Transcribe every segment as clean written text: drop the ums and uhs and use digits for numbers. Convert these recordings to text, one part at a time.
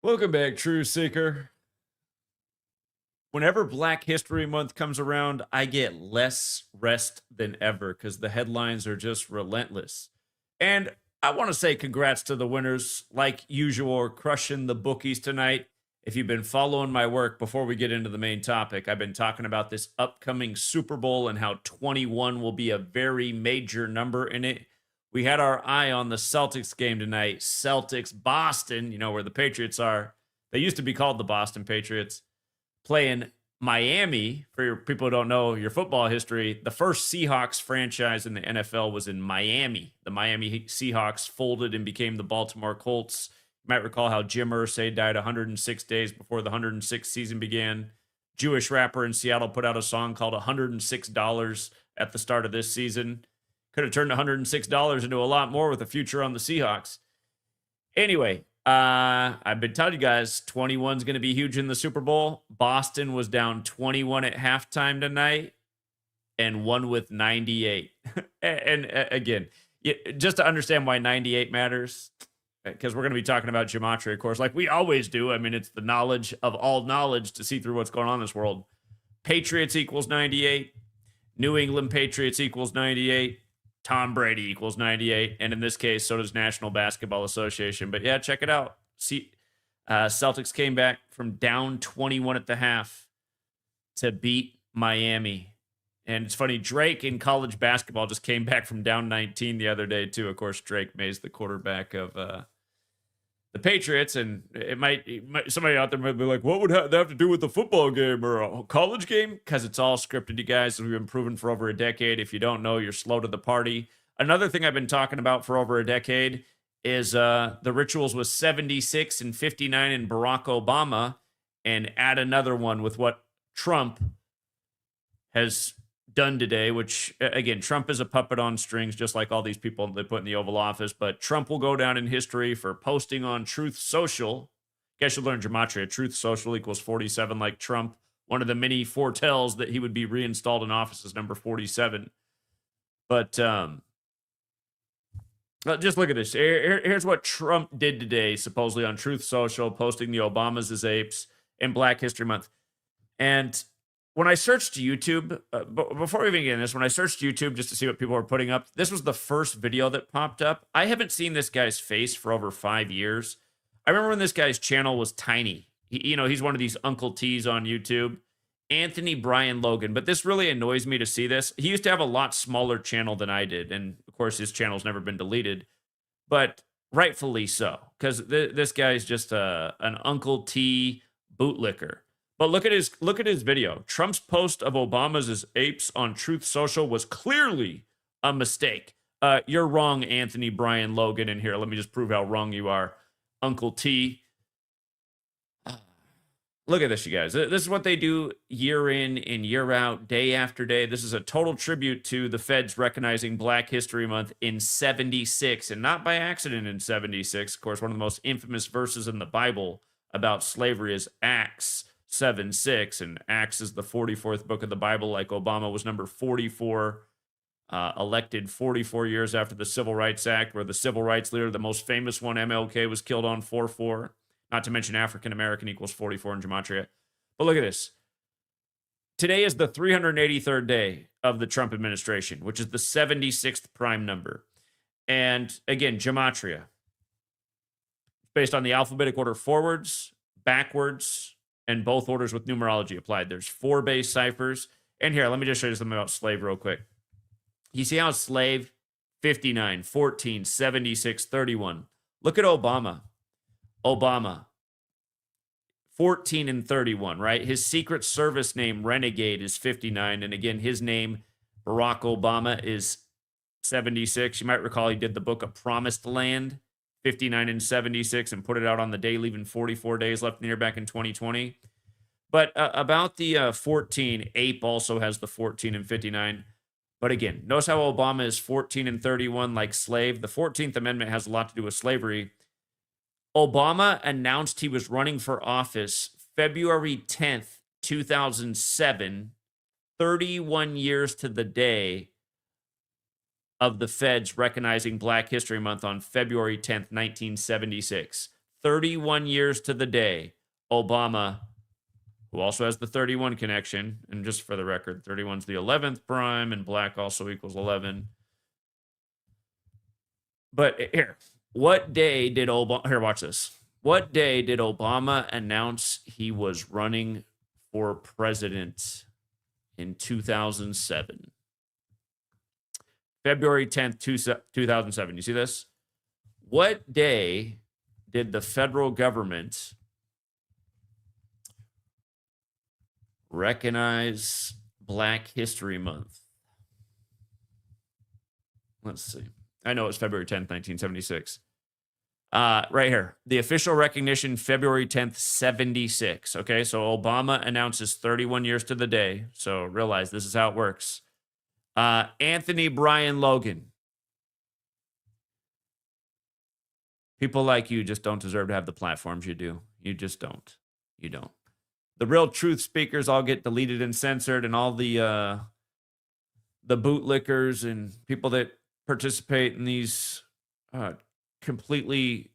Welcome back, True Seeker. Whenever Black History Month comes around, I get less rest than ever because the headlines are just relentless. And I want to say congrats to the winners, like usual, crushing the bookies tonight. If you've been following my work before we get into the main topic, I've been talking about this upcoming Super Bowl and how 21 will be a very major number in it. We had our eye on the Celtics game tonight. Celtics, Boston, where the Patriots are. They used to be called the Boston Patriots, playing Miami. For your people who don't know your football history, the first Seahawks franchise in the NFL was in Miami. The Miami Seahawks folded and became the Baltimore Colts. You might recall how Jim Irsay died 106 days before the 106th season began. Jewish rapper in Seattle put out a song called $106 at the start of this season. Could have turned $106 into a lot more with a future on the Seahawks. Anyway, I've been telling you guys 21 is going to be huge in the Super Bowl. Boston was down 21 at halftime tonight and won with 98. and again, just to understand why 98 matters, because we're going to be talking about Gematria, of course, like we always do. I mean, it's the knowledge of all knowledge to see through what's going on in this world. Patriots equals 98. New England Patriots equals 98. Tom Brady equals 98. And in this case, so does National Basketball Association. But yeah, check it out. See, Celtics came back from down 21 at the half to beat Miami. And it's funny, Drake in college basketball just came back from down 19 the other day, too. Of course, Drake May's the quarterback of the Patriots, and it might somebody out there might be like, what would that have to do with the football game or a college game? Because it's all scripted, you guys. We've been proven for over a decade. If you don't know, you're slow to the party. Another thing I've been talking about for over a decade is the rituals with 76 and 59 and Barack Obama, and add another one with what Trump has done today, which again, Trump is a puppet on strings, just like all these people they put in the Oval Office. But Trump will go down in history for posting on Truth Social. You guys should learn Gematria. Truth Social equals 47, like Trump. One of the many foretells that he would be reinstalled in office is number 47. But just look at this. Here's what Trump did today, supposedly on Truth Social, posting the Obamas as apes in Black History Month. And when I searched YouTube, before we even get in this, when I searched YouTube just to see what people were putting up, this was the first video that popped up. I haven't seen this guy's face for over 5 years. I remember when this guy's channel was tiny. He's one of these Uncle T's on YouTube. Anthony Brian Logan. But this really annoys me to see this. He used to have a lot smaller channel than I did. And of course, his channel's never been deleted. But rightfully so. Because this guy's just an Uncle T bootlicker. But look at his video. Trump's post of Obama's as apes on Truth Social was clearly a mistake. You're wrong, Anthony Brian Logan. In here, let me just prove how wrong you are, Uncle T. Look at this, you guys. This is what they do year in and year out, day after day. This is a total tribute to the feds recognizing Black History Month in 76, and not by accident in 76. Of course, one of the most infamous verses in the Bible about slavery is Acts 7:6, and Acts is the 44th book of the Bible, like Obama was number 44, elected 44 years after the Civil Rights Act, where the civil rights leader, the most famous one, MLK, was killed on 4/4. Not to mention African American equals 44 in Gematria. But look at this. Today is the 383rd day of the Trump administration, which is the 76th prime number. And again, Gematria, based on the alphabetic order forwards, backwards, and both orders with numerology applied. There's 4 base ciphers. And here, let me just show you something about slave real quick. You see how slave 59, 14, 76, 31. Look at Obama. Obama 14 and 31, right? His Secret Service name, Renegade, is 59. And again, his name, Barack Obama, is 76. You might recall he did the book of Promised Land, 59 and 76, and put it out on the day, leaving 44 days left in the year back in 2020. But about the 14, Ape also has the 14 and 59. But again, notice how Obama is 14 and 31 like slave. The 14th Amendment has a lot to do with slavery. Obama announced he was running for office February 10th, 2007, 31 years to the day of the feds recognizing Black History Month on February 10th, 1976. 31 years to the day, Obama, who also has the 31 connection, and just for the record, 31's the 11th prime, and black also equals 11. But here, what day did Obama... Here, watch this. What day did Obama announce he was running for president in 2007? February 10th, 2007. You see this? What day did the federal government recognize Black History Month? Let's see. I know it was February 10th, 1976. Right here. The official recognition, February 10th, 76. Okay, so Obama announces 31 years to the day. So realize this is how it works. Anthony Brian Logan. People like you just don't deserve to have the platforms you do. You just don't. You don't. The real truth speakers all get deleted and censored, and all the bootlickers and people that participate in these completely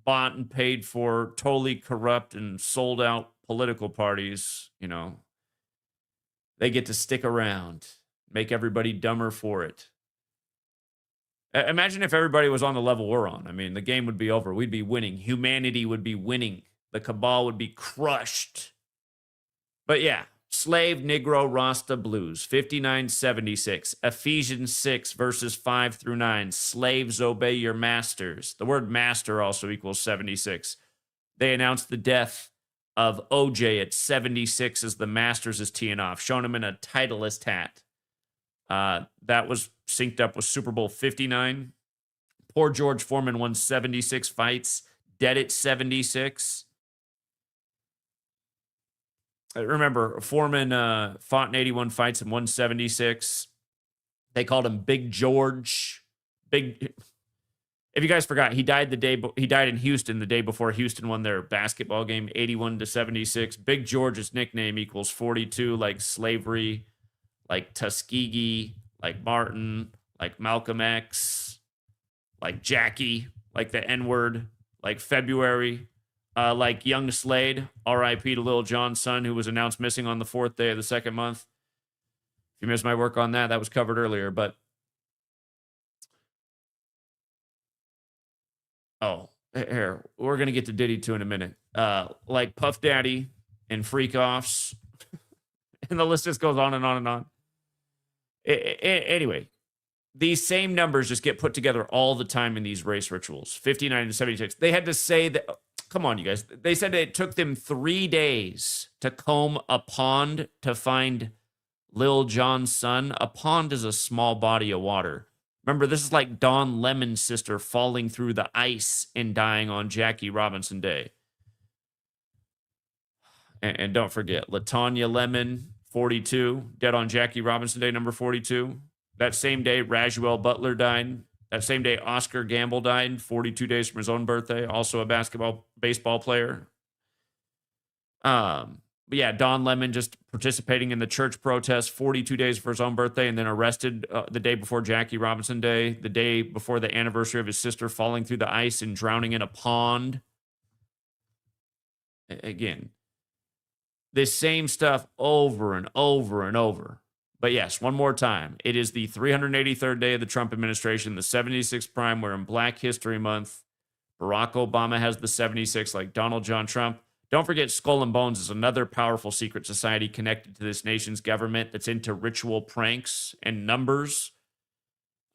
bought and paid for, totally corrupt and sold out political parties, you know, they get to stick around, make everybody dumber for it. Imagine if everybody was on the level we're on. I mean, the game would be over. We'd be winning. Humanity would be winning. The cabal would be crushed. But yeah, slave, Negro, Rasta, blues, 5976. Ephesians 6, verses 5 through 9. Slaves, obey your masters. The word master also equals 76. They announced the death of OJ at 76 as the Masters is teeing off, showing him in a Titleist hat. That was synced up with Super Bowl 59. Poor George Foreman won 76 fights, dead at 76. I remember Foreman fought in 81 fights and won 76. They called him Big George. Big. If you guys forgot, he died in Houston the day before Houston won their basketball game, 81-76. Big George's nickname equals 42, like slavery, like Tuskegee, like Martin, like Malcolm X, like Jackie, like the N-word, like February, like Young Slade, R.I.P. to Lil Jon's son, who was announced missing on the 4th day of the 2nd month. If you missed my work on that, that was covered earlier, but oh, here, we're going to get to Diddy 2 in a minute. Like Puff Daddy and Freak Offs. And the list just goes on and on and on. Anyway, these same numbers just get put together all the time in these race rituals. 59 and 76. They had to say that, come on, you guys. They said it took them 3 days to comb a pond to find Lil Jon's son. A pond is a small body of water. Remember, this is like Don Lemon's sister falling through the ice and dying on Jackie Robinson Day. And don't forget, LaTanya Lemon, 42, dead on Jackie Robinson Day, number 42. That same day, Rajuel Butler died. That same day, Oscar Gamble died, 42 days from his own birthday, also a baseball player. But yeah, Don Lemon just participating in the church protest 42 days for his own birthday, and then arrested the day before Jackie Robinson Day, the day before the anniversary of his sister falling through the ice and drowning in a pond. Again, this same stuff over and over and over. But yes, one more time. It is the 383rd day of the Trump administration, the 76th prime. We're in Black History Month. Barack Obama has the 76, like Donald John Trump. Don't forget, Skull and Bones is another powerful secret society connected to this nation's government that's into ritual pranks and numbers.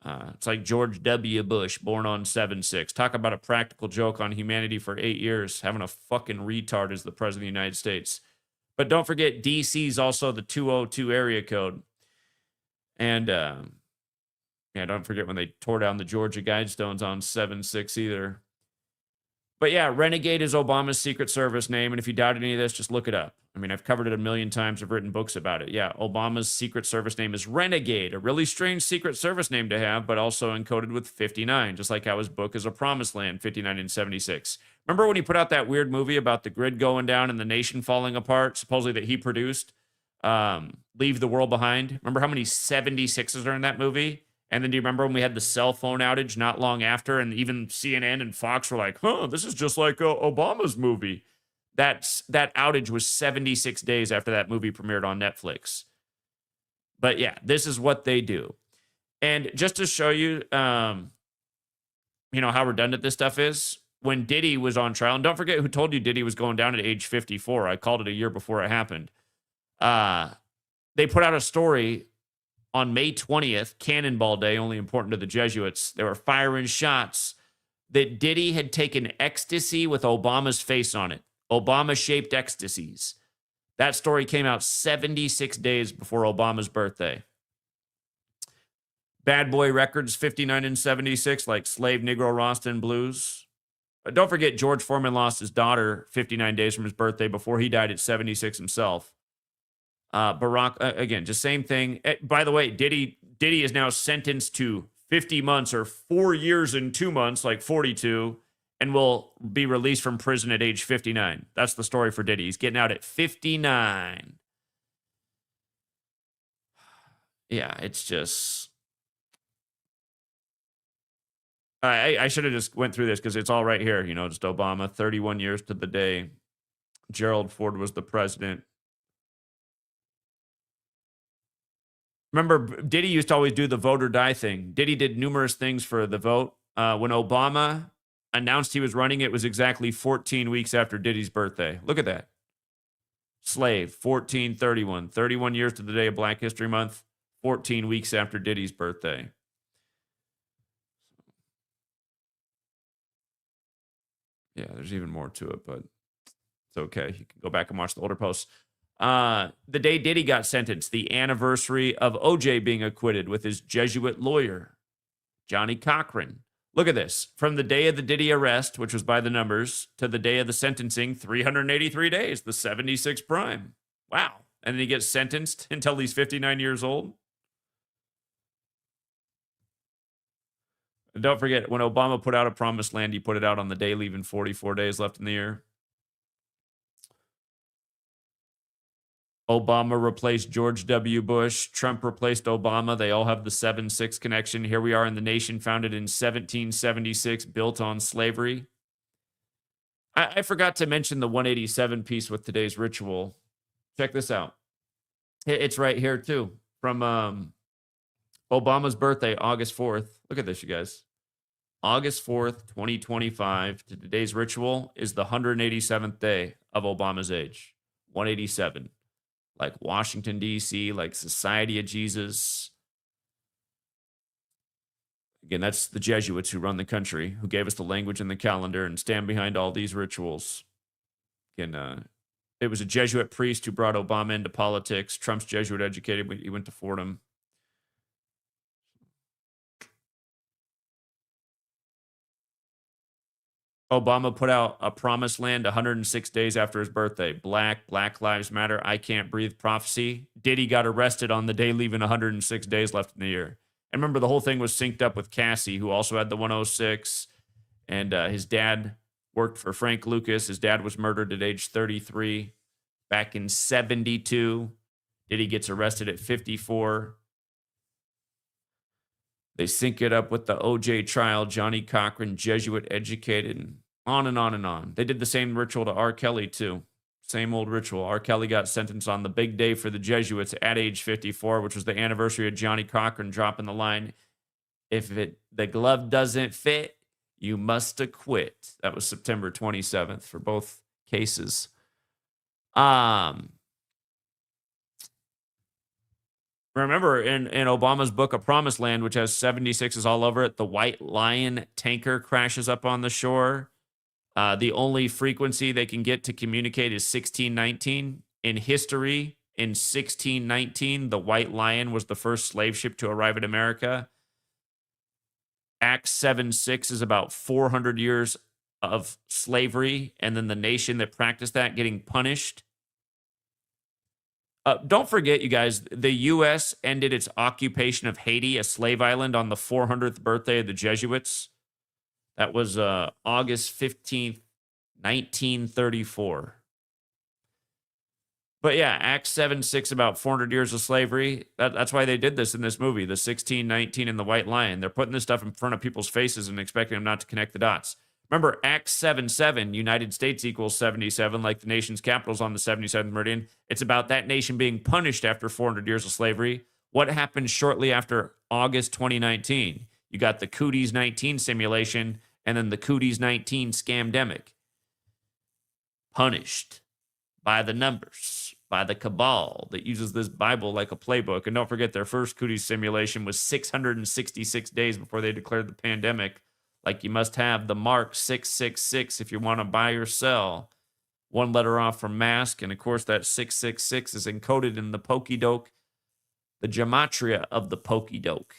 It's like George W. Bush, born on 7/6. Talk about a practical joke on humanity for 8 years, having a fucking retard as the president of the United States. But don't forget, DC is also the 202 area code. And, yeah, don't forget when they tore down the Georgia Guidestones on 7/6 either. But yeah, Renegade is Obama's Secret Service name, and if you doubt any of this, just look it up. I mean, I've covered it a million times. I've written books about it. Yeah, Obama's Secret Service name is Renegade, a really strange Secret Service name to have, but also encoded with 59, just like how his book is A Promised Land, 59 and 76. Remember when he put out that weird movie about the grid going down and the nation falling apart, supposedly that he produced, Leave the World Behind? Remember how many 76s are in that movie? And then do you remember when we had the cell phone outage not long after, and even CNN and Fox were like, "Huh, this is just like Obama's movie." That outage was 76 days after that movie premiered on Netflix. But yeah, this is what they do. And just to show you, how redundant this stuff is, when Diddy was on trial, and don't forget who told you Diddy was going down at age 54. I called it a year before it happened. They put out a story on May 20th, Cannonball Day, only important to the Jesuits. They were firing shots that Diddy had taken ecstasy with Obama's face on it. Obama-shaped ecstasies. That story came out 76 days before Obama's birthday. Bad Boy Records, 59 and 76, like Slave Negro Rasta Blues. But don't forget, George Foreman lost his daughter 59 days from his birthday before he died at 76 himself. Barack, again, just same thing. By the way, Diddy is now sentenced to 50 months or 4 years and 2 months, like 42, and will be released from prison at age 59. That's the story for Diddy. He's getting out at 59. Yeah, it's just... I should have just went through this because it's all right here. Just Obama, 31 years to the day. Gerald Ford was the president. Remember, Diddy used to always do the vote or die thing. Diddy did numerous things for the vote. When Obama announced he was running, it was exactly 14 weeks after Diddy's birthday. Look at that. Slave, 1431. 31 years to the day of Black History Month, 14 weeks after Diddy's birthday. Yeah, there's even more to it, but it's okay. You can go back and watch the older posts. The day Diddy got sentenced, the anniversary of OJ being acquitted with his Jesuit lawyer, Johnny Cochran. Look at this. From the day of the Diddy arrest, which was by the numbers, to the day of the sentencing, 383 days, the 76 prime. Wow. And then he gets sentenced until he's 59 years old. And don't forget, when Obama put out a promised land, he put it out on the day leaving 44 days left in the year. Obama replaced George W. Bush. Trump replaced Obama. They all have the 7-6 connection. Here we are in the nation founded in 1776, built on slavery. I forgot to mention the 187 piece with today's ritual. Check this out. It's right here, too, from Obama's birthday, August 4th. Look at this, you guys. August 4th, 2025 to today's ritual is the 187th day of Obama's age. 187. Like Washington, D.C., like Society of Jesus. Again, that's the Jesuits who run the country, who gave us the language and the calendar and stand behind all these rituals. Again, it was a Jesuit priest who brought Obama into politics. Trump's Jesuit educated. He went to Fordham. Obama put out a promised land 106 days after his birthday. Black Lives Matter, I Can't Breathe prophecy. Diddy got arrested on the day leaving 106 days left in the year. And remember, the whole thing was synced up with Cassie, who also had the 106. And his dad worked for Frank Lucas. His dad was murdered at age 33 back in 72. Diddy gets arrested at 54. They sync it up with the OJ trial, Johnny Cochran, Jesuit educated, and on and on and on. They did the same ritual to R. Kelly, too. Same old ritual. R. Kelly got sentenced on the big day for the Jesuits at age 54, which was the anniversary of Johnny Cochran dropping the line, if the glove doesn't fit, you must acquit. That was September 27th for both cases. Remember, in Obama's book, A Promised Land, which has 76s all over it, the White Lion tanker crashes up on the shore. The only frequency they can get to communicate is 1619. In history, in 1619, the White Lion was the first slave ship to arrive in America. Act 7-6 is about 400 years of slavery, and then the nation that practiced that getting punished. Don't forget, you guys, the U.S. ended its occupation of Haiti, a slave island, on the 400th birthday of the Jesuits. That was August 15th, 1934. But yeah, Acts 7:6 about 400 years of slavery. That's why they did this in this movie, the 1619 and the White Lion. They're putting this stuff in front of people's faces and expecting them not to connect the dots. Remember, Acts 7:7, United States equals 77, like the nation's capital's on the 77th meridian. It's about that nation being punished after 400 years of slavery. What happened shortly after August 2019? You got the Cooties 19 simulation and then the Cooties 19 scamdemic. Punished by the numbers, by the cabal that uses this Bible like a playbook. And don't forget, their first Cooties simulation was 666 days before they declared the pandemic. Like, you must have the mark 666 if you want to buy or sell. One letter off from mask. And of course, that 666 is encoded in the Pokedoke, the Gematria of the Pokedoke,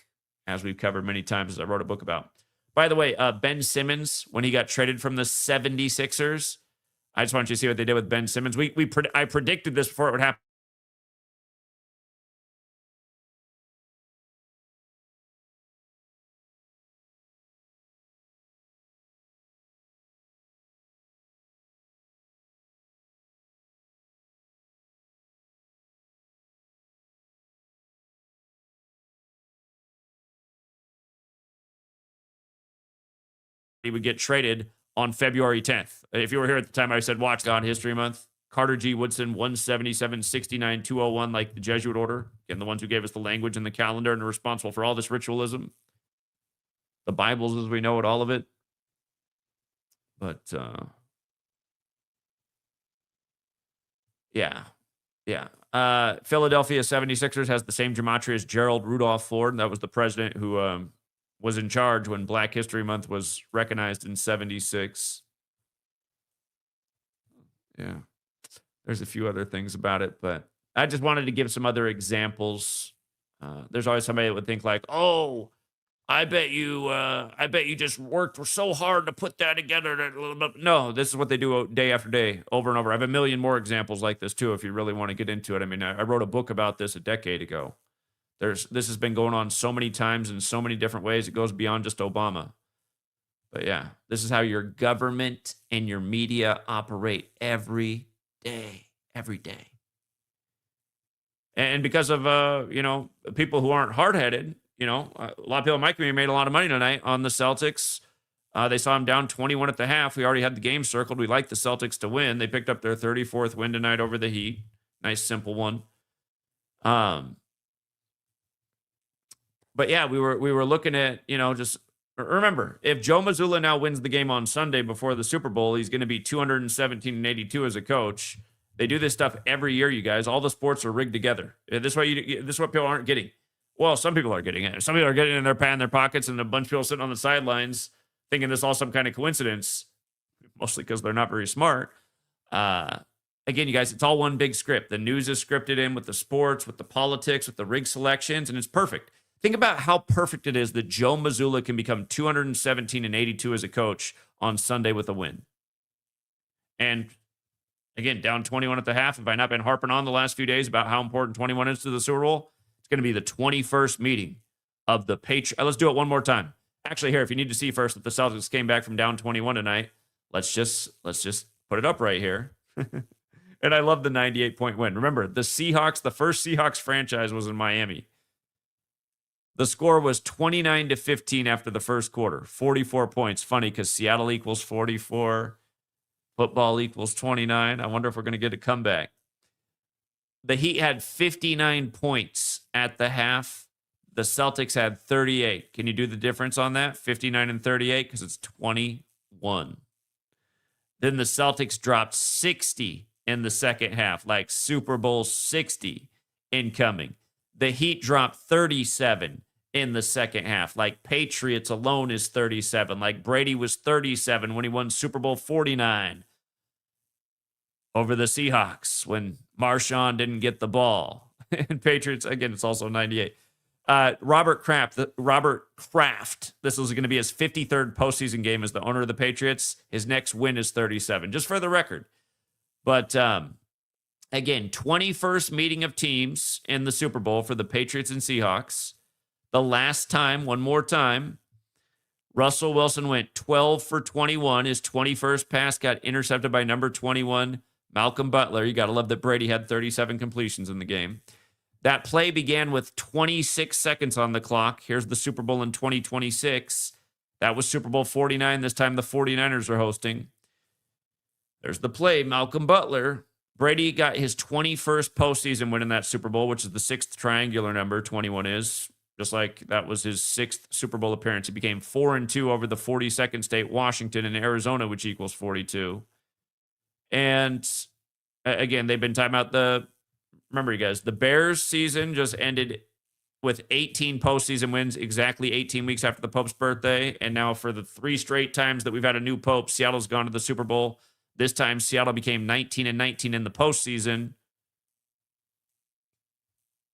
as we've covered many times, as I wrote a book about. By the way, Ben Simmons, when he got traded from the 76ers, I just want you to see what they did with Ben Simmons. I predicted this before it would happen. He would get traded on February 10th. If you were here at the time, I said, watch God History Month. Carter G. Woodson, 177, 69, 201, like the Jesuit order. And the ones who gave us the language and the calendar and are responsible for all this ritualism. The Bibles as we know it, all of it. But, yeah. Philadelphia 76ers has the same gematria as Gerald Rudolph Ford. That was the president who was in charge when Black History Month was recognized in 76. Yeah. There's a few other things about it, but I just wanted to give some other examples. There's always somebody that would think like, oh, I bet you just worked so hard to put that together. No, this is what they do day after day, over and over. I have a million more examples like this too, if you really want to get into it. I mean, I wrote a book about this a decade ago. This has been going on so many times in so many different ways. It goes beyond just Obama. But yeah, this is how your government and your media operate every day. And because of, people who aren't hard-headed, a lot of people in my community made a lot of money tonight on the Celtics. They saw them down 21 at the half. We already had the game circled. We like the Celtics to win. They picked up their 34th win tonight over the Heat. Nice, simple one. But yeah, we were looking at, just remember, if Joe Mazzulla now wins the game on Sunday before the Super Bowl, he's going to be 217 and 82 as a coach. They do this stuff every year, you guys. All the sports are rigged together. This is what people aren't getting. Well, some people are getting it. Some people are getting it in their pockets, and a bunch of people sitting on the sidelines thinking this is all some kind of coincidence, mostly because they're not very smart. Again, you guys, it's all one big script. The news is scripted in with the sports, with the politics, with the rig selections, and it's perfect. Think about how perfect it is that Joe Mazzulla can become 217 and 82 as a coach on Sunday with a win. And again, down 21 at the half. Have I not been harping on the last few days about how important 21 is to the Super Bowl? It's going to be the 21st meeting of the Patriots. Let's do it one more time. Actually, here, if you need to see first that the Celtics came back from down 21 tonight, let's just put it up right here. And I love the 98-point win. Remember, the first Seahawks franchise was in Miami. The score was 29-15 after the first quarter. 44 points. Funny because Seattle equals 44. Football equals 29. I wonder if we're going to get a comeback. The Heat had 59 points at the half. The Celtics had 38. Can you do the difference on that? 59 and 38 because it's 21. Then the Celtics dropped 60 in the second half, like Super Bowl 60 incoming. The Heat dropped 37 in the second half. Like Patriots alone is 37. Like Brady was 37 when he won Super Bowl 49 over the Seahawks when Marshawn didn't get the ball. And Patriots, again, it's also 98. Robert Kraft, this is going to be his 53rd postseason game as the owner of the Patriots. His next win is 37, just for the record. But again, 21st meeting of teams in the Super Bowl for the Patriots and Seahawks. The last time, one more time, Russell Wilson went 12 for 21. His 21st pass got intercepted by number 21, Malcolm Butler. You got to love that Brady had 37 completions in the game. That play began with 26 seconds on the clock. Here's the Super Bowl in 2026. That was Super Bowl 49. This time the 49ers are hosting. There's the play, Malcolm Butler. Brady got his 21st postseason win in that Super Bowl, which is the sixth triangular number, 21 is. Just like that was his sixth Super Bowl appearance. He became 4-2 over the 42nd state, Washington, and Arizona, which equals 42. And again, they've been talking about remember, you guys, the Bears season just ended with 18 postseason wins, exactly 18 weeks after the Pope's birthday. And now for the 3 straight times that we've had a new Pope, Seattle's gone to the Super Bowl. This time, Seattle became 19-19 in the postseason,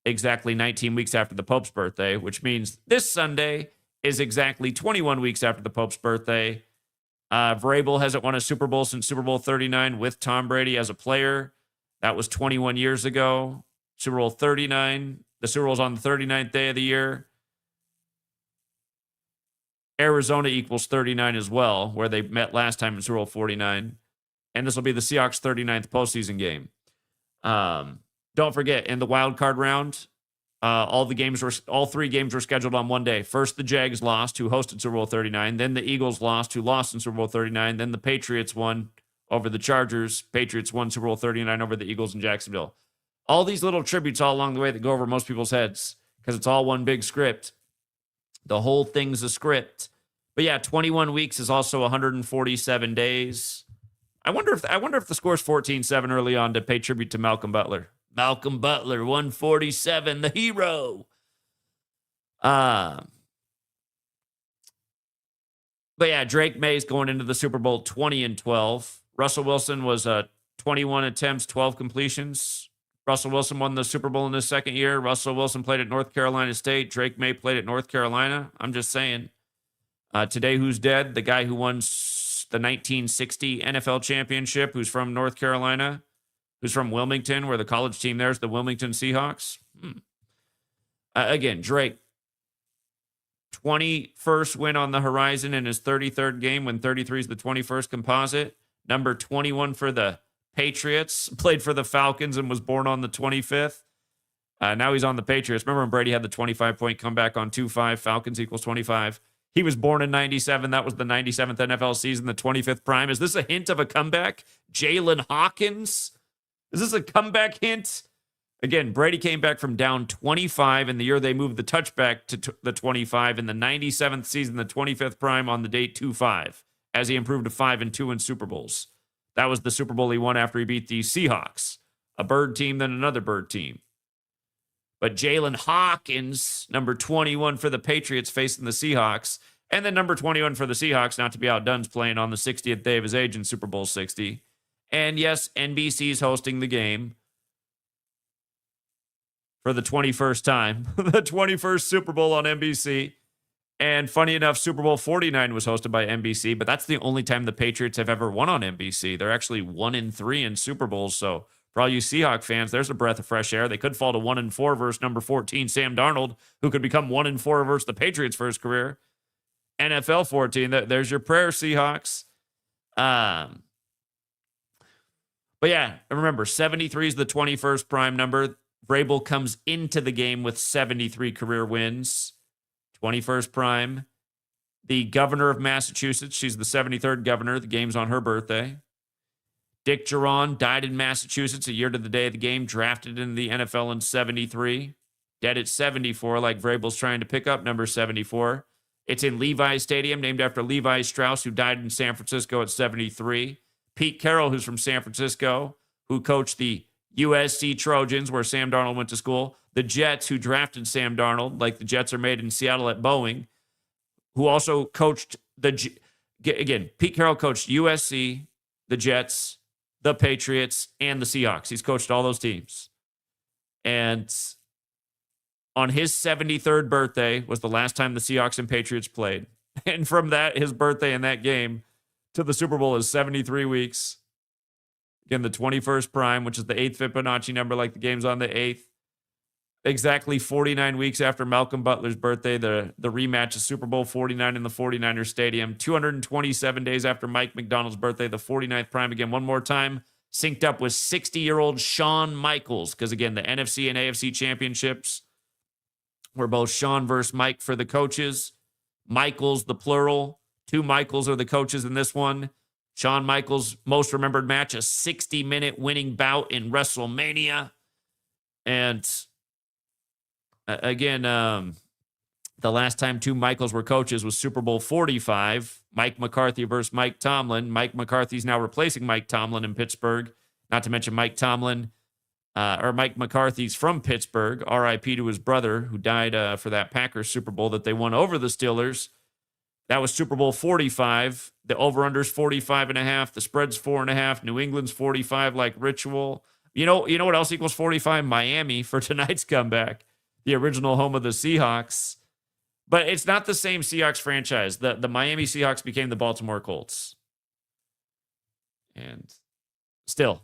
exactly 19 weeks after the Pope's birthday, which means this Sunday is exactly 21 weeks after the Pope's birthday. Vrabel hasn't won a Super Bowl since Super Bowl 39 with Tom Brady as a player. That was 21 years ago. Super Bowl 39. The Super Bowl's on the 39th day of the year. Arizona equals 39 as well, where they met last time in Super Bowl 49. And this will be the Seahawks' 39th postseason game. Don't forget, in the wild card round, all 3 games were scheduled on one day. First, the Jags lost, who hosted Super Bowl 39. Then the Eagles lost, who lost in Super Bowl 39. Then the Patriots won over the Chargers. Patriots won Super Bowl 39 over the Eagles in Jacksonville. All these little tributes all along the way that go over most people's heads because it's all one big script. The whole thing's a script. But yeah, 21 weeks is also 147 days. I wonder if the score's 14-7 early on to pay tribute to Malcolm Butler. Malcolm Butler, 147, the hero. But yeah, Drake May's going into the Super Bowl 20-12. Russell Wilson was 21 attempts, 12 completions. Russell Wilson won the Super Bowl in his second year. Russell Wilson played at North Carolina State. Drake May played at North Carolina. I'm just saying. Today, who's dead? The guy who won the 1960 NFL championship, who's from North Carolina, who's from Wilmington, where the college team there is the Wilmington Seahawks. Again, Drake, 21st win on the horizon in his 33rd game when 33 is the 21st composite. Number 21 for the Patriots, played for the Falcons and was born on the 25th. Now he's on the Patriots. Remember when Brady had the 25-point comeback on 2-5, Falcons equals 25? He was born in 97. That was the 97th NFL season, the 25th prime. Is this a hint of a comeback? Jalen Hawkins? Is this a comeback hint? Again, Brady came back from down 25 in the year they moved the touchback to the 25 in the 97th season, the 25th prime on the date 2-5, as he improved to 5-2 in Super Bowls. That was the Super Bowl he won after he beat the Seahawks, a bird team, then another bird team. But Jalen Hawkins, number 21 for the Patriots facing the Seahawks, and then number 21 for the Seahawks, not to be outdone, playing on the 60th day of his age in Super Bowl 60. And yes, NBC's hosting the game for the 21st time, the 21st Super Bowl on NBC. And funny enough, Super Bowl 49 was hosted by NBC, but that's the only time the Patriots have ever won on NBC. They're actually 1-3 in Super Bowls, so for all you Seahawk fans, there's a breath of fresh air. They could fall to 1-4 versus number 14, Sam Darnold, who could become 1-4 versus the Patriots for his career. NFL 14, there's your prayer, Seahawks. But yeah, remember, 73 is the 21st prime number. Vrabel comes into the game with 73 career wins. 21st prime. The governor of Massachusetts, she's the 73rd governor. The game's on her birthday. Dick Geron died in Massachusetts a year to the day of the game, drafted into the NFL in 73. Dead at 74, like Vrabel's trying to pick up number 74. It's in Levi Stadium, named after Levi Strauss, who died in San Francisco at 73. Pete Carroll, who's from San Francisco, who coached the USC Trojans, where Sam Darnold went to school. The Jets, who drafted Sam Darnold, like the Jets are made in Seattle at Boeing, who also coached again, Pete Carroll coached USC, the Jets, the Patriots, and the Seahawks. He's coached all those teams. And on his 73rd birthday was the last time the Seahawks and Patriots played. And from that, his birthday in that game to the Super Bowl is 73 weeks. Again, the 21st prime, which is the 8th Fibonacci number, like the game's on the 8th. Exactly 49 weeks after Malcolm Butler's birthday, the rematch of Super Bowl 49 in the 49ers Stadium. 227 days after Mike McDonald's birthday, the 49th prime. Again, one more time, synced up with 60-year-old Shawn Michaels, because again, the NFC and AFC championships were both Shawn versus Mike for the coaches. Michaels, the plural. 2 Michaels are the coaches in this one. Shawn Michaels' most remembered match, a 60-minute winning bout in WrestleMania. And again, the last time 2 Michaels were coaches was Super Bowl 45. Mike McCarthy versus Mike Tomlin. Mike McCarthy's now replacing Mike Tomlin in Pittsburgh. Not to mention Mike McCarthy's from Pittsburgh. R.I.P. to his brother who died for that Packers Super Bowl that they won over the Steelers. That was Super Bowl 45. The over-under's 45.5. The spread's 4.5. New England's 45 like ritual. You know what else equals 45? Miami for tonight's comeback. The original home of the Seahawks. But it's not the same Seahawks franchise. The Miami Seahawks became the Baltimore Colts. And still,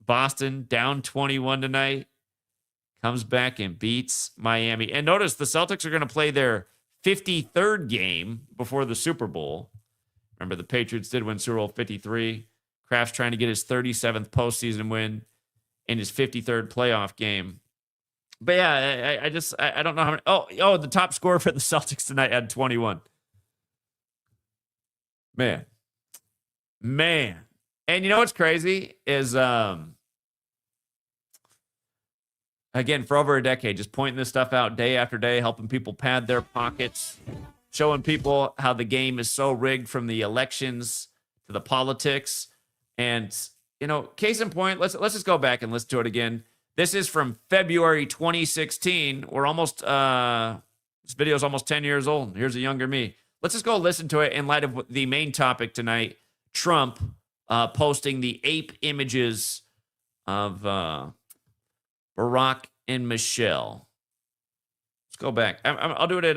Boston down 21 tonight. Comes back and beats Miami. And notice the Celtics are going to play their 53rd game before the Super Bowl. Remember, the Patriots did win Super Bowl 53. Kraft's trying to get his 37th postseason win in his 53rd playoff game. But yeah, I don't know how many. Oh, the top scorer for the Celtics tonight had 21. Man. And you know what's crazy is, again, for over a decade, just pointing this stuff out day after day, helping people pad their pockets, showing people how the game is so rigged from the elections to the politics. And, case in point, let's just go back and listen to it again. This is from February 2016. We're almost, this video is almost 10 years old. Here's a younger me. Let's just go listen to it in light of the main topic tonight, Trump posting the ape images of Barack and Michelle. Let's go back. I'll do it at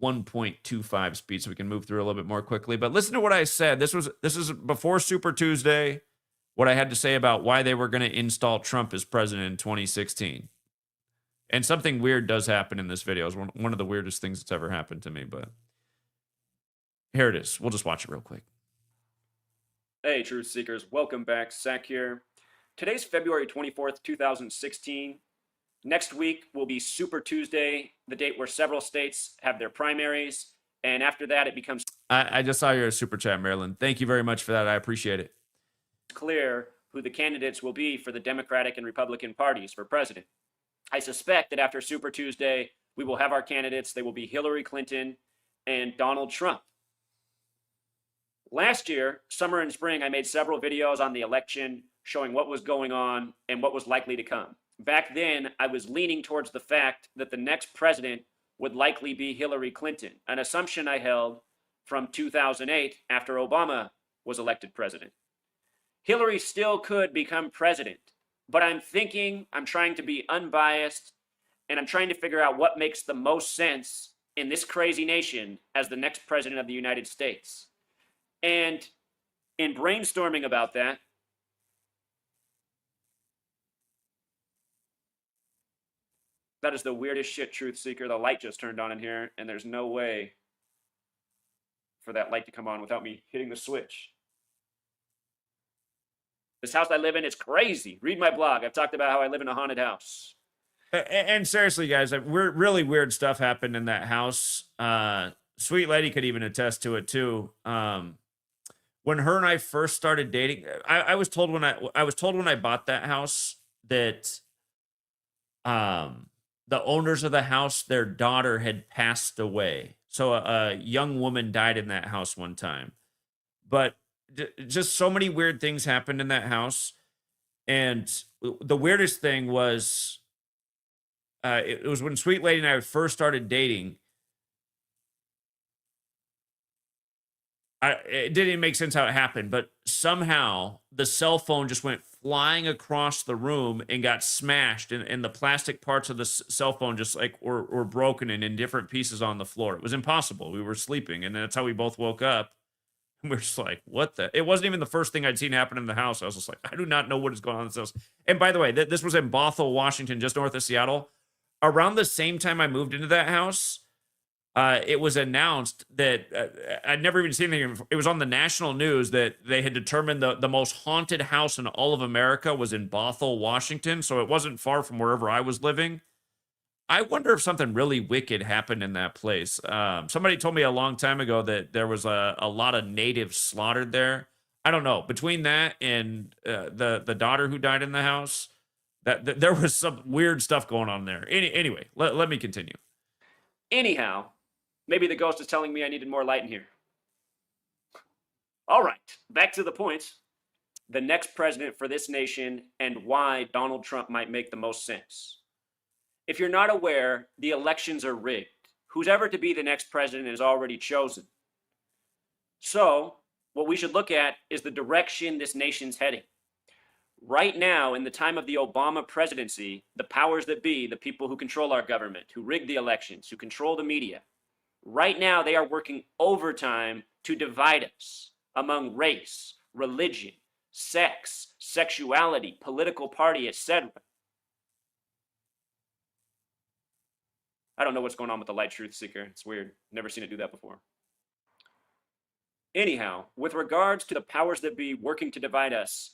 1.25 speed so we can move through a little bit more quickly. But listen to what I said. This is before Super Tuesday. What I had to say about why they were going to install Trump as president in 2016. And something weird does happen in this video. It's one of the weirdest things that's ever happened to me. But here it is. We'll just watch it real quick. Hey, Truth Seekers. Welcome back. Sack here. Today's February 24th, 2016. Next week will be Super Tuesday, the date where several states have their primaries. And after that, it becomes... I just saw your super chat, Marilyn. Thank you very much for that. I appreciate it. Clear who the candidates will be for the Democratic and Republican parties for president. I suspect that after Super Tuesday, we will have our candidates. They will be Hillary Clinton and Donald Trump. Last year, summer and spring, I made several videos on the election showing what was going on and what was likely to come. Back then, I was leaning towards the fact that the next president would likely be Hillary Clinton, an assumption I held from 2008 after Obama was elected president. Hillary still could become president, but I'm trying to be unbiased, and I'm trying to figure out what makes the most sense in this crazy nation as the next president of the United States. And in brainstorming about that, that is the weirdest shit, Truth Seeker. The light just turned on in here, and there's no way for that light to come on without me hitting the switch. This house I live in is crazy. Read my blog. I've talked about how I live in a haunted house. And seriously, guys, really weird stuff happened in that house. Sweet Lady could even attest to it too. When her and I first started dating, I was told when I bought that house that the owners of the house, their daughter had passed away. So a young woman died in that house one time. But just so many weird things happened in that house. And the weirdest thing was, it was when Sweet Lady and I first started dating. It didn't even make sense how it happened, but somehow the cell phone just went flying across the room and got smashed, and the plastic parts of the cell phone just like were broken and in different pieces on the floor. It was impossible. We were sleeping, and that's how we both woke up. And we're just like, what the? It wasn't even the first thing I'd seen happen in the house. I was just like, I do not know what is going on in this house. And by the way, this was in Bothell, Washington, just north of Seattle. Around the same time I moved into that house, it was announced that I'd never even seen anything. It was on the national news that they had determined the most haunted house in all of America was in Bothell, Washington. So it wasn't far from wherever I was living. I wonder if something really wicked happened in that place. Somebody told me a long time ago that there was a lot of natives slaughtered there. I don't know. Between that and the daughter who died in the house, that there was some weird stuff going on there. Anyway, let me continue. Anyhow, maybe the ghost is telling me I needed more light in here. All right, back to the point. The next president for this nation and why Donald Trump might make the most sense. If you're not aware, the elections are rigged. Who's ever to be the next president is already chosen. So, what we should look at is the direction this nation's heading. Right now, in the time of the Obama presidency, the powers that be, the people who control our government, who rig the elections, who control the media, right now they are working overtime to divide us among race, religion, sex, sexuality, political party, etc. I don't know what's going on with the light truth seeker. It's weird. Never seen it do that before. Anyhow, with regards to the powers that be working to divide us,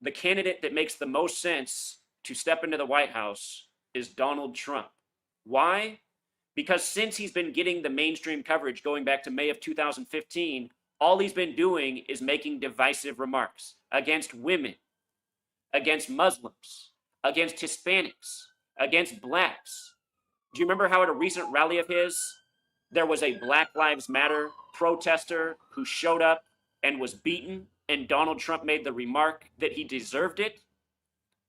the candidate that makes the most sense to step into the White House is Donald Trump. Why? Because since he's been getting the mainstream coverage going back to May of 2015, all he's been doing is making divisive remarks against women, against Muslims, against Hispanics, against blacks. Do you remember how at a recent rally of his, there was a Black Lives Matter protester who showed up and was beaten, and Donald Trump made the remark that he deserved it?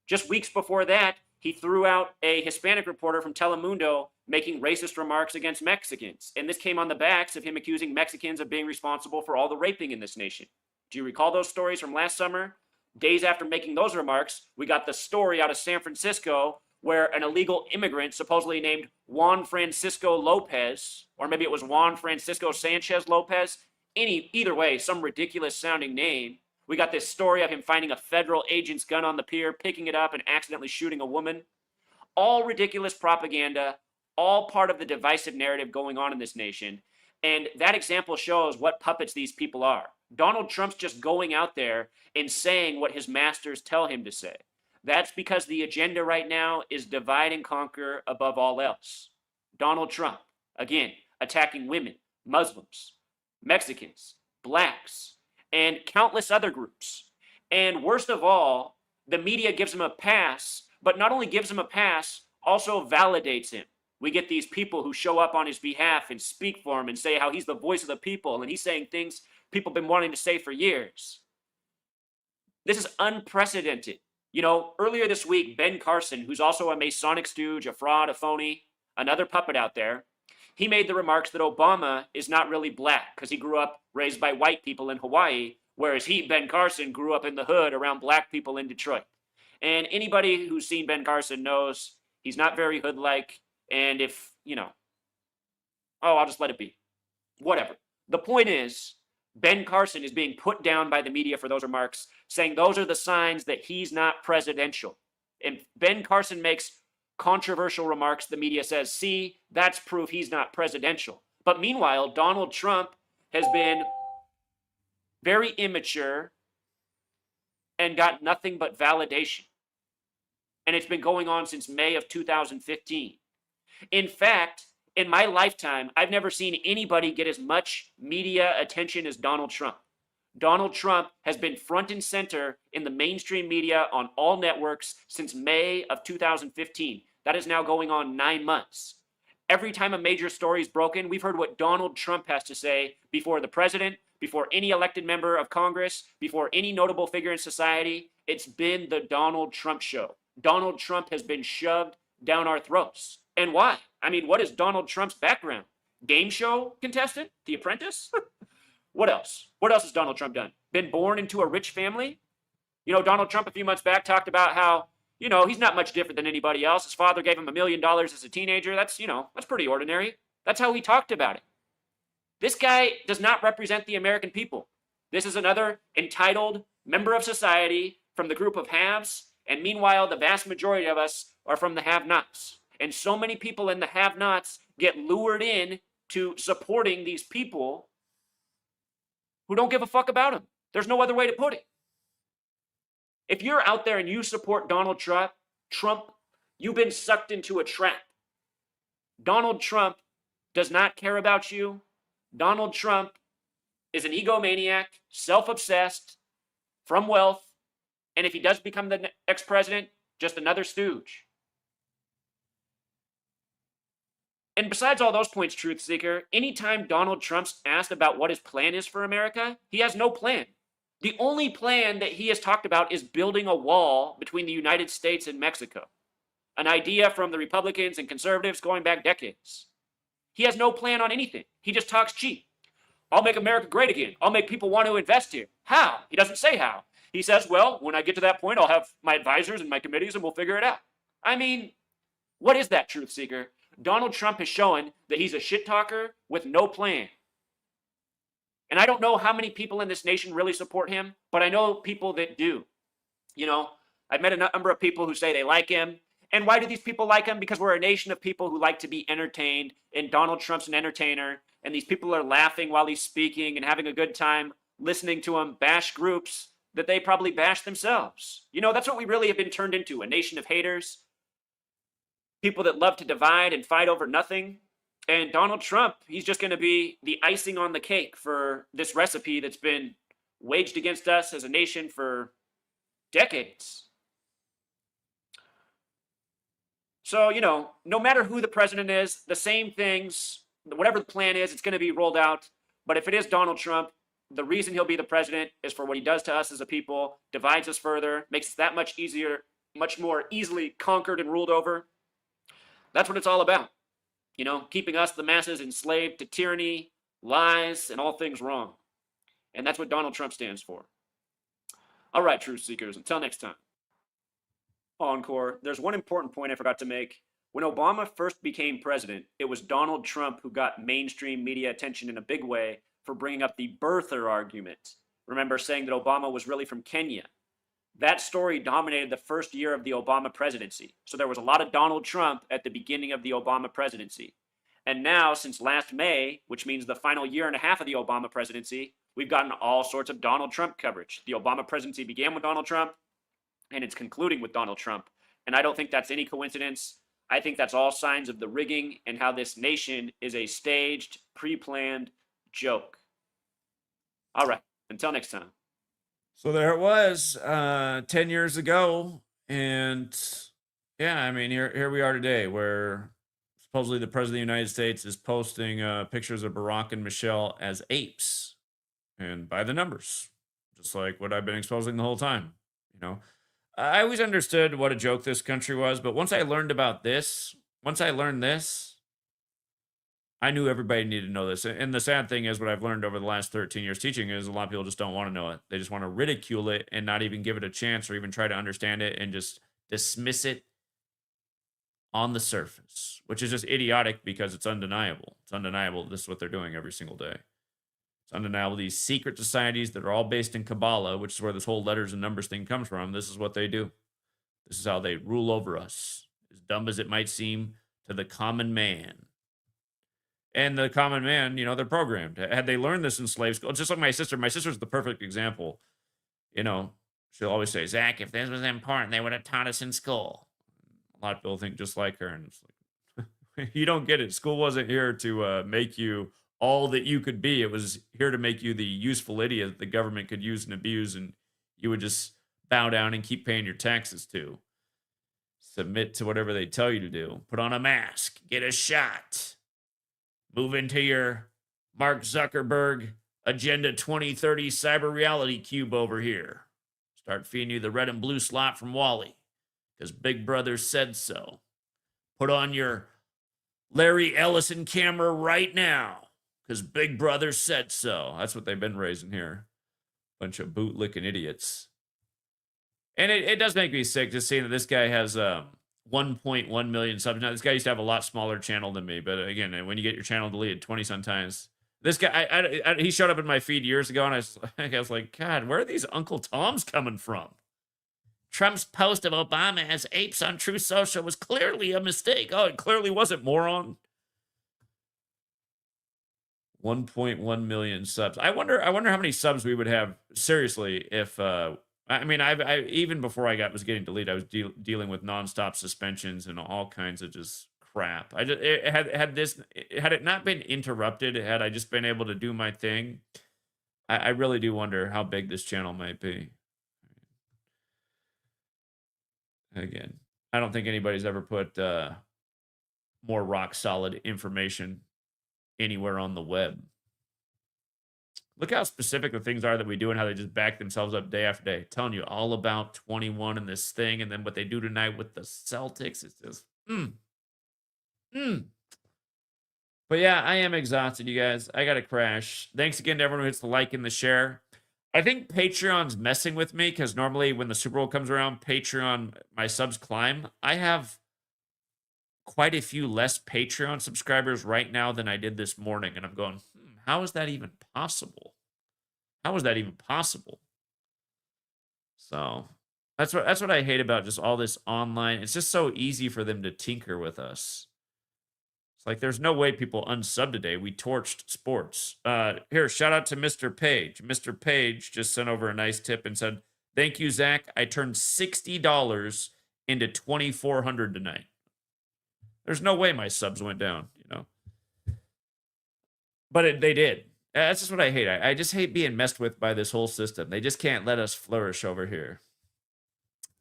Just weeks before that, he threw out a Hispanic reporter from Telemundo making racist remarks against Mexicans. And this came on the backs of him accusing Mexicans of being responsible for all the raping in this nation. Do you recall those stories from last summer? Days after making those remarks, we got the story out of San Francisco where an illegal immigrant supposedly named Juan Francisco Lopez, or maybe it was Juan Francisco Sanchez Lopez, either way, some ridiculous sounding name. We got this story of him finding a federal agent's gun on the pier, picking it up and accidentally shooting a woman. All ridiculous propaganda, all part of the divisive narrative going on in this nation. And that example shows what puppets these people are. Donald Trump's just going out there and saying what his masters tell him to say. That's because the agenda right now is divide and conquer above all else. Donald Trump, again, attacking women, Muslims, Mexicans, blacks, and countless other groups. And worst of all, the media gives him a pass, but not only gives him a pass, also validates him. We get these people who show up on his behalf and speak for him and say how he's the voice of the people, and he's saying things people have been wanting to say for years. This is unprecedented. You know, earlier this week, Ben Carson, who's also a Masonic stooge, a fraud, a phony, another puppet out there, he made the remarks that Obama is not really black because he grew up raised by white people in Hawaii, whereas he, Ben Carson, grew up in the hood around black people in Detroit. And anybody who's seen Ben Carson knows he's not very hood-like, and if, you know, oh, I'll just let it be. Whatever. The point is, Ben Carson is being put down by the media for those remarks, saying those are the signs that he's not presidential. And Ben Carson makes controversial remarks. The media says, see, that's proof he's not presidential. But meanwhile, Donald Trump has been very immature and got nothing but validation. And it's been going on since May of 2015. In fact, in my lifetime, I've never seen anybody get as much media attention as Donald Trump. Donald Trump has been front and center in the mainstream media on all networks since May of 2015. That is now going on 9 months. Every time a major story is broken, we've heard what Donald Trump has to say before the president, before any elected member of Congress, before any notable figure in society. It's been the Donald Trump show. Donald Trump has been shoved down our throats. And why? I mean, what is Donald Trump's background? Game show contestant? The Apprentice? What else? What else has Donald Trump done? Been born into a rich family? You know, Donald Trump a few months back talked about how, you know, he's not much different than anybody else. His father gave him $1 million as a teenager. That's, you know, that's pretty ordinary. That's how he talked about it. This guy does not represent the American people. This is another entitled member of society from the group of haves, and meanwhile, the vast majority of us are from the have-nots. And so many people in the have-nots get lured in to supporting these people who don't give a fuck about him. There's no other way to put it. If you're out there and you support Donald Trump, you've been sucked into a trap. Donald Trump does not care about you. Donald Trump is an egomaniac, self-obsessed, from wealth, and if he does become the next president, just another stooge. And besides all those points, Truth Seeker, anytime Donald Trump's asked about what his plan is for America, he has no plan. The only plan that he has talked about is building a wall between the United States and Mexico, an idea from the Republicans and conservatives going back decades. He has no plan on anything. He just talks cheap. I'll make America great again. I'll make people want to invest here. How? He doesn't say how. He says, well, when I get to that point, I'll have my advisors and my committees and we'll figure it out. I mean, what is that, Truth Seeker? Donald Trump has shown that he's a shit talker with no plan. And I don't know how many people in this nation really support him, but I know people that do. You know, I've met a number of people who say they like him. And why do these people like him? Because we're a nation of people who like to be entertained, and Donald Trump's an entertainer, and these people are laughing while he's speaking and having a good time listening to him bash groups that they probably bash themselves. You know, that's what we really have been turned into, a nation of haters, people that love to divide and fight over nothing. And Donald Trump, he's just going to be the icing on the cake for this recipe that's been waged against us as a nation for decades. So, you know, no matter who the president is, the same things, whatever the plan is, it's going to be rolled out. But if it is Donald Trump, the reason he'll be the president is for what he does to us as a people, divides us further, makes us that much easier, much more easily conquered and ruled over. That's what it's all about. You know, keeping us, the masses, enslaved to tyranny, lies, and all things wrong. And that's what Donald Trump stands for. All right, Truth Seekers, until next time. Encore, there's one important point I forgot to make. When Obama first became president, it was Donald Trump who got mainstream media attention in a big way for bringing up the birther argument. Remember saying that Obama was really from Kenya. That story dominated the first year of the Obama presidency. So there was a lot of Donald Trump at the beginning of the Obama presidency. And now, since last May, which means the final year and a half of the Obama presidency, we've gotten all sorts of Donald Trump coverage. The Obama presidency began with Donald Trump, and it's concluding with Donald Trump. And I don't think that's any coincidence. I think that's all signs of the rigging and how this nation is a staged, pre-planned joke. All right, until next time. So there it was, 10 years ago. And yeah, I mean, here we are today, where supposedly the president of the United States is posting pictures of Barack and Michelle as apes. And by the numbers, just like what I've been exposing the whole time, you know. I always understood what a joke this country was, but once I learned about this, I knew everybody needed to know this. And the sad thing is, what I've learned over the last 13 years teaching is a lot of people just don't want to know it. They just want to ridicule it and not even give it a chance or even try to understand it and just dismiss it on the surface, which is just idiotic because it's undeniable. It's undeniable this is what they're doing every single day. It's undeniable these secret societies that are all based in Kabbalah, which is where this whole letters and numbers thing comes from. This is what they do. This is how they rule over us. As dumb as it might seem to the common man. And the common man, you know, they're programmed. Had they learned this in slave school, just like my sister's the perfect example. You know, she'll always say, Zach, if this was important, they would have taught us in school. A lot of people think just like her. And it's like, you don't get it. School wasn't here to make you all that you could be. It was here to make you the useful idiot that the government could use and abuse, and you would just bow down and keep paying your taxes to. Submit to whatever they tell you to do. Put on a mask. Get a shot. Move into your Mark Zuckerberg Agenda 2030 cyber reality cube over here. Start feeding you the red and blue slot from Wally, because Big Brother said so. Put on your Larry Ellison camera right now, because Big Brother said so. That's what they've been raising here. Bunch of bootlicking idiots. And it does make me sick just seeing that this guy has 1.1 million subs. Now, this guy used to have a lot smaller channel than me. But again, when you get your channel deleted 20-some times, this guy, he showed up in my feed years ago, and I was like, God, where are these Uncle Toms coming from? Trump's post of Obama as apes on Truth Social was clearly a mistake. Oh, it clearly wasn't, moron. 1.1 million subs. I wonder how many subs we would have seriously if I mean I even before I was getting deleted, I was dealing with nonstop suspensions and all kinds of just crap. Had it not been interrupted, had I just been able to do my thing, I really do wonder how big this channel might be. Again, I don't think anybody's ever put more rock solid information anywhere on the web. Look how specific the things are that we do and how they just back themselves up day after day. Telling you all about 21 and this thing, and then what they do tonight with the Celtics. It's just, But yeah, I am exhausted, you guys. I got to crash. Thanks again to everyone who hits the like and the share. I think Patreon's messing with me because normally when the Super Bowl comes around, Patreon, my subs climb. I have quite a few less Patreon subscribers right now than I did this morning. And I'm going, how is that even possible? How is that even possible? So that's what I hate about just all this online. It's just so easy for them to tinker with us. It's like there's no way people unsub today. We torched sports. Here, shout out to Mr. Page. Mr. Page just sent over a nice tip and said, "Thank you, Zach. I turned $60 into $2,400 tonight." There's no way my subs went down, you know. But they did. That's just what I hate. I just hate being messed with by this whole system. They just can't let us flourish over here.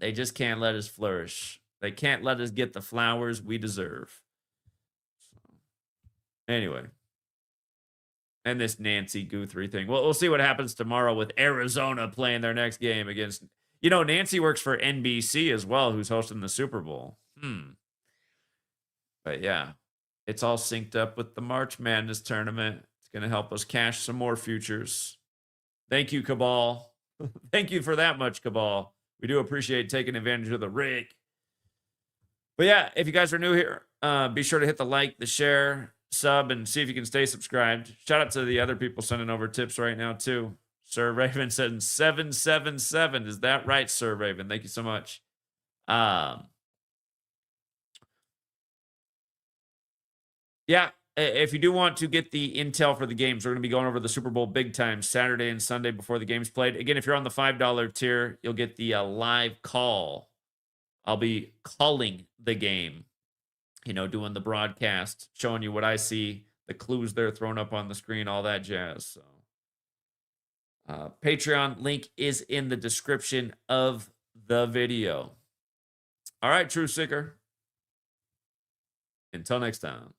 They just can't let us flourish. They can't let us get the flowers we deserve. So, anyway. And this Nancy Guthrie thing. Well, we'll see what happens tomorrow with Arizona playing their next game against... You know, Nancy works for NBC as well, who's hosting the Super Bowl. But yeah, it's all synced up with the March Madness tournament. It's going to help us cash some more futures. Thank you, Cabal. Thank you for that much, Cabal. We do appreciate taking advantage of the rig. But yeah, if you guys are new here, be sure to hit the like, the share, sub, and see if you can stay subscribed. Shout out to the other people sending over tips right now, too. Sir Raven said 777. Is that right, Sir Raven? Thank you so much. Yeah, if you do want to get the intel for the games, we're going to be going over the Super Bowl big time Saturday and Sunday before the game's played. Again, if you're on the $5 tier, you'll get the live call. I'll be calling the game, you know, doing the broadcast, showing you what I see, the clues they're throwing up on the screen, all that jazz. So, Patreon link is in the description of the video. All right, True Seeker. Until next time.